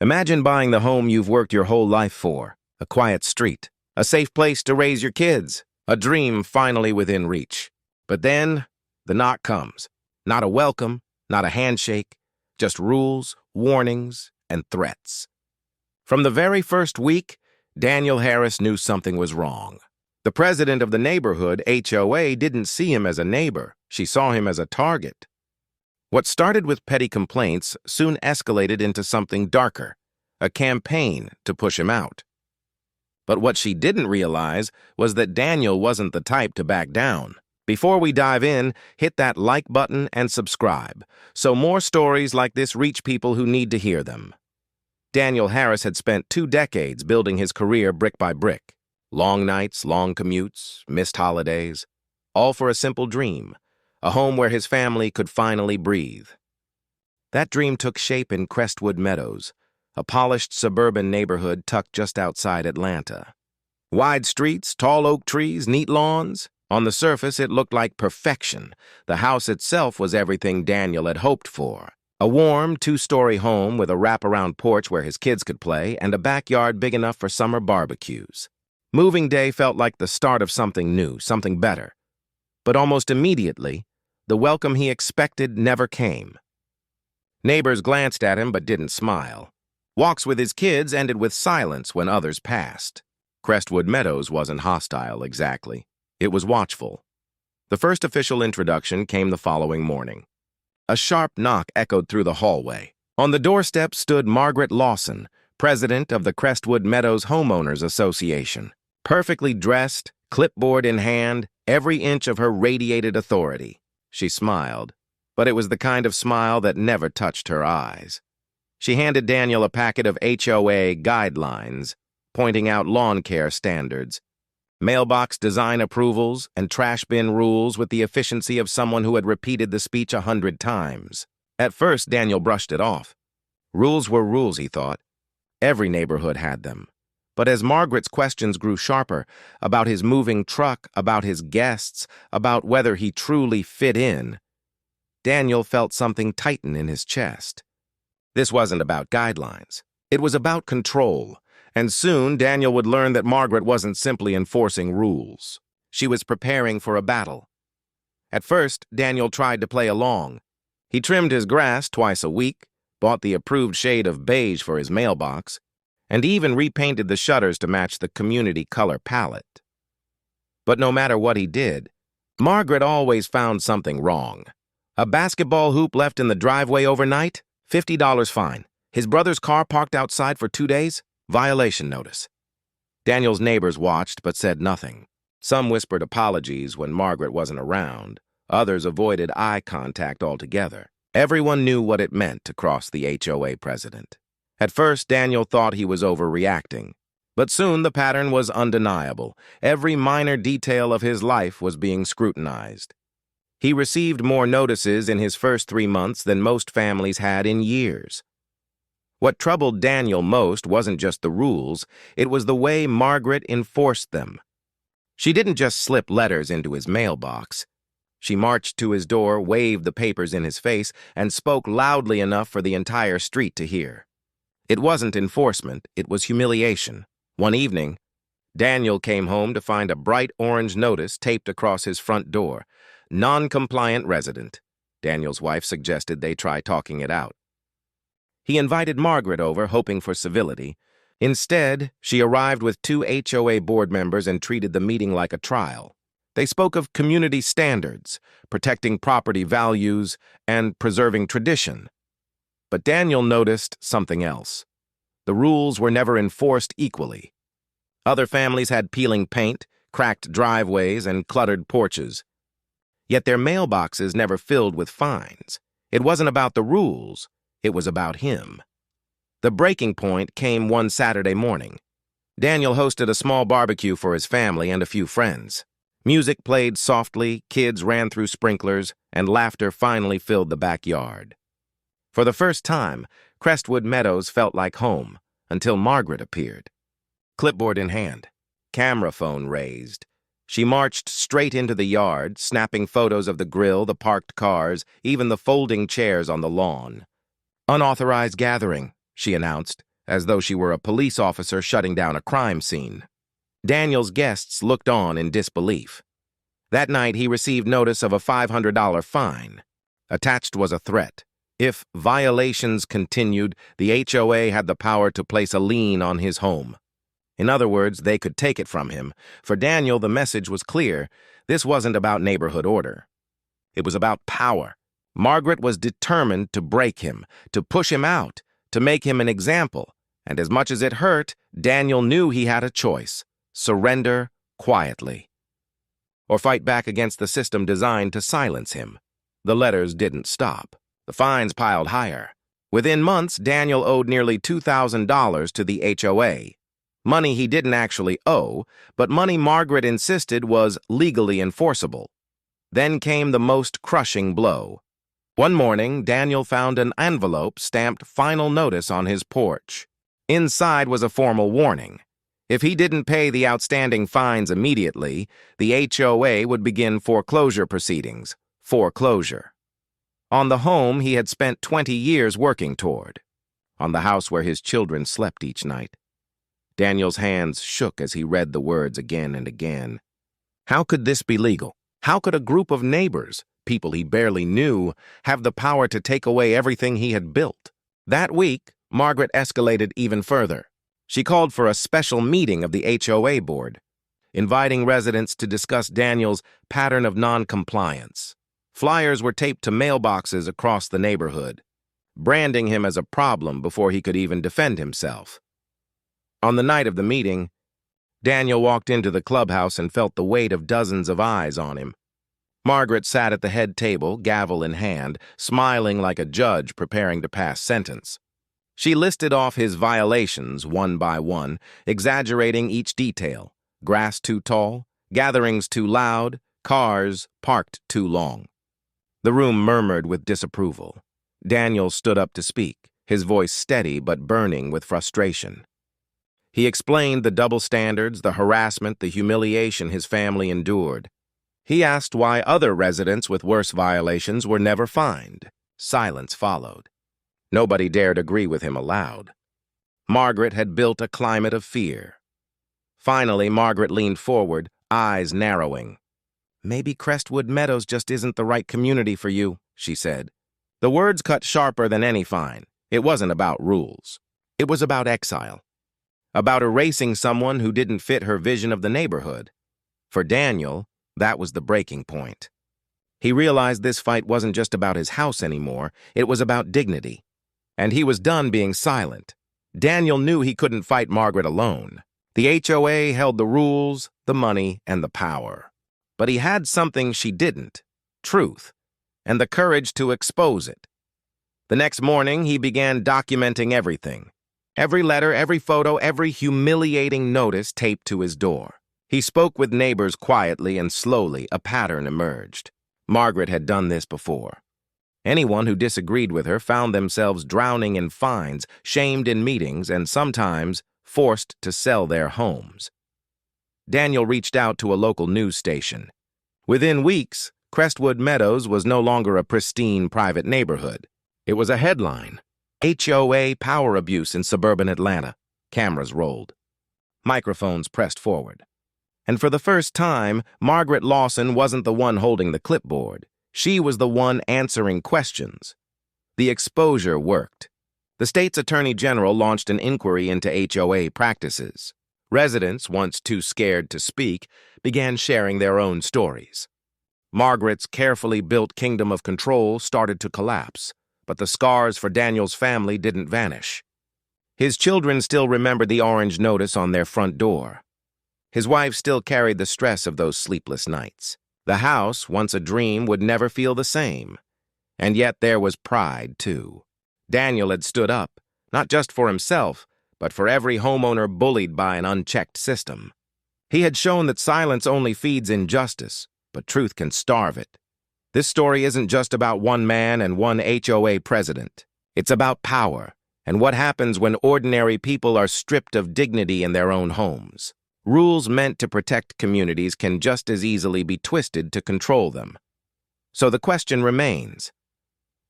Imagine buying the home you've worked your whole life for, a quiet street, a safe place to raise your kids, a dream finally within reach. But then, the knock comes. Not a welcome, not a handshake, just rules, warnings, and threats. From the very first week, Daniel Harris knew something was wrong. The president of the neighborhood, HOA, didn't see him as a neighbor. She saw him as a target. What started with petty complaints soon escalated into something darker, a campaign to push him out. But what she didn't realize was that Daniel wasn't the type to back down. Before we dive in, hit that like button and subscribe, so more stories like this reach people who need to hear them. Daniel Harris had spent 2 decades building his career brick by brick. Long nights, long commutes, missed holidays, all for a simple dream, a home where his family could finally breathe. That dream took shape in Crestwood Meadows, a polished suburban neighborhood tucked just outside Atlanta. Wide streets, tall oak trees, neat lawns. On the surface, it looked like perfection. The house itself was everything Daniel had hoped for. A warm, 2-story home with a wraparound porch where his kids could play and a backyard big enough for summer barbecues. Moving day felt like the start of something new, something better. But almost immediately, the welcome he expected never came. Neighbors glanced at him but didn't smile. Walks with his kids ended with silence when others passed. Crestwood Meadows wasn't hostile exactly. It was watchful. The first official introduction came the following morning. A sharp knock echoed through the hallway. On the doorstep stood Margaret Lawson, president of the Crestwood Meadows Homeowners Association. Perfectly dressed, clipboard in hand, every inch of her radiated authority. She smiled, but it was the kind of smile that never touched her eyes. She handed Daniel a packet of HOA guidelines, pointing out lawn care standards, mailbox design approvals, and trash bin rules with the efficiency of someone who had repeated the speech 100 times. At first, Daniel brushed it off. Rules were rules, he thought. Every neighborhood had them. But as Margaret's questions grew sharper, about his moving truck, about his guests, about whether he truly fit in, Daniel felt something tighten in his chest. This wasn't about guidelines. It was about control. And soon, Daniel would learn that Margaret wasn't simply enforcing rules. She was preparing for a battle. At first, Daniel tried to play along. He trimmed his grass twice a week, bought the approved shade of beige for his mailbox, and even repainted the shutters to match the community color palette. But no matter what he did, Margaret always found something wrong. A basketball hoop left in the driveway overnight? $50 fine. His brother's car parked outside for 2 days? Violation notice. Daniel's neighbors watched but said nothing. Some whispered apologies when Margaret wasn't around. Others avoided eye contact altogether. Everyone knew what it meant to cross the HOA president. At first, Daniel thought he was overreacting. But soon the pattern was undeniable. Every minor detail of his life was being scrutinized. He received more notices in his first 3 months than most families had in years. What troubled Daniel most wasn't just the rules, it was the way Margaret enforced them. She didn't just slip letters into his mailbox. She marched to his door, waved the papers in his face, and spoke loudly enough for the entire street to hear. It wasn't enforcement, it was humiliation. One evening, Daniel came home to find a bright orange notice taped across his front door. Non-compliant resident. Daniel's wife suggested they try talking it out. He invited Margaret over, hoping for civility. Instead, she arrived with 2 HOA board members and treated the meeting like a trial. They spoke of community standards, protecting property values, and preserving tradition. But Daniel noticed something else. The rules were never enforced equally. Other families had peeling paint, cracked driveways, and cluttered porches. Yet their mailboxes never filled with fines. It wasn't about the rules. It was about him. The breaking point came one Saturday morning. Daniel hosted a small barbecue for his family and a few friends. Music played softly, kids ran through sprinklers, and laughter finally filled the backyard. For the first time, Crestwood Meadows felt like home, until Margaret appeared. Clipboard in hand, camera phone raised. She marched straight into the yard, snapping photos of the grill, the parked cars, even the folding chairs on the lawn. Unauthorized gathering, she announced, as though she were a police officer shutting down a crime scene. Daniel's guests looked on in disbelief. That night, he received notice of a $500 fine. Attached was a threat. If violations continued, the HOA had the power to place a lien on his home. In other words, they could take it from him. For Daniel, the message was clear. This wasn't about neighborhood order. It was about power. Margaret was determined to break him, to push him out, to make him an example. And as much as it hurt, Daniel knew he had a choice: surrender quietly, or fight back against the system designed to silence him. The letters didn't stop. The fines piled higher. Within months, Daniel owed nearly $2,000 to the HOA. Money he didn't actually owe, but money Margaret insisted was legally enforceable. Then came the most crushing blow. One morning, Daniel found an envelope stamped "Final Notice" on his porch. Inside was a formal warning. If he didn't pay the outstanding fines immediately, the HOA would begin foreclosure proceedings. Foreclosure. On the home he had spent 20 years working toward. On the house where his children slept each night. Daniel's hands shook as he read the words again and again. How could this be legal? How could a group of neighbors, people he barely knew, have the power to take away everything he had built? That week, Margaret escalated even further. She called for a special meeting of the HOA board, inviting residents to discuss Daniel's pattern of non-compliance. Flyers were taped to mailboxes across the neighborhood, branding him as a problem before he could even defend himself. On the night of the meeting, Daniel walked into the clubhouse and felt the weight of dozens of eyes on him. Margaret sat at the head table, gavel in hand, smiling like a judge preparing to pass sentence. She listed off his violations one by one, exaggerating each detail: grass too tall, gatherings too loud, cars parked too long. The room murmured with disapproval. Daniel stood up to speak, his voice steady but burning with frustration. He explained the double standards, the harassment, the humiliation his family endured. He asked why other residents with worse violations were never fined. Silence followed. Nobody dared agree with him aloud. Margaret had built a climate of fear. Finally, Margaret leaned forward, eyes narrowing. "Maybe Crestwood Meadows just isn't the right community for you," she said. The words cut sharper than any fine. It wasn't about rules. It was about exile. About erasing someone who didn't fit her vision of the neighborhood. For Daniel, that was the breaking point. He realized this fight wasn't just about his house anymore. It was about dignity. And he was done being silent. Daniel knew he couldn't fight Margaret alone. The HOA held the rules, the money, and the power. But he had something she didn't: truth, and the courage to expose it. The next morning, he began documenting everything. Every letter, every photo, every humiliating notice taped to his door. He spoke with neighbors quietly, and slowly a pattern emerged. Margaret had done this before. Anyone who disagreed with her found themselves drowning in fines, shamed in meetings, and sometimes forced to sell their homes. Daniel reached out to a local news station. Within weeks, Crestwood Meadows was no longer a pristine private neighborhood. It was a headline: HOA power abuse in suburban Atlanta. Cameras rolled. Microphones pressed forward. And for the first time, Margaret Lawson wasn't the one holding the clipboard. She was the one answering questions. The exposure worked. The state's attorney general launched an inquiry into HOA practices. Residents, once too scared to speak, began sharing their own stories. Margaret's carefully built kingdom of control started to collapse, but the scars for Daniel's family didn't vanish. His children still remembered the orange notice on their front door. His wife still carried the stress of those sleepless nights. The house, once a dream, would never feel the same. And yet there was pride, too. Daniel had stood up, not just for himself, but for every homeowner bullied by an unchecked system. He had shown that silence only feeds injustice, but truth can starve it. This story isn't just about one man and one HOA president. It's about power and what happens when ordinary people are stripped of dignity in their own homes. Rules meant to protect communities can just as easily be twisted to control them. So the question remains: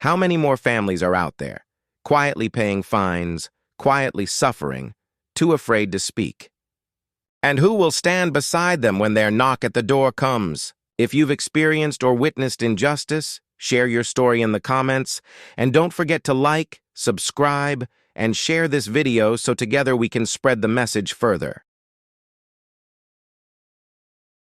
how many more families are out there, quietly paying fines, quietly suffering, too afraid to speak. And who will stand beside them when their knock at the door comes? If you've experienced or witnessed injustice, share your story in the comments, and don't forget to like, subscribe, and share this video so together we can spread the message further.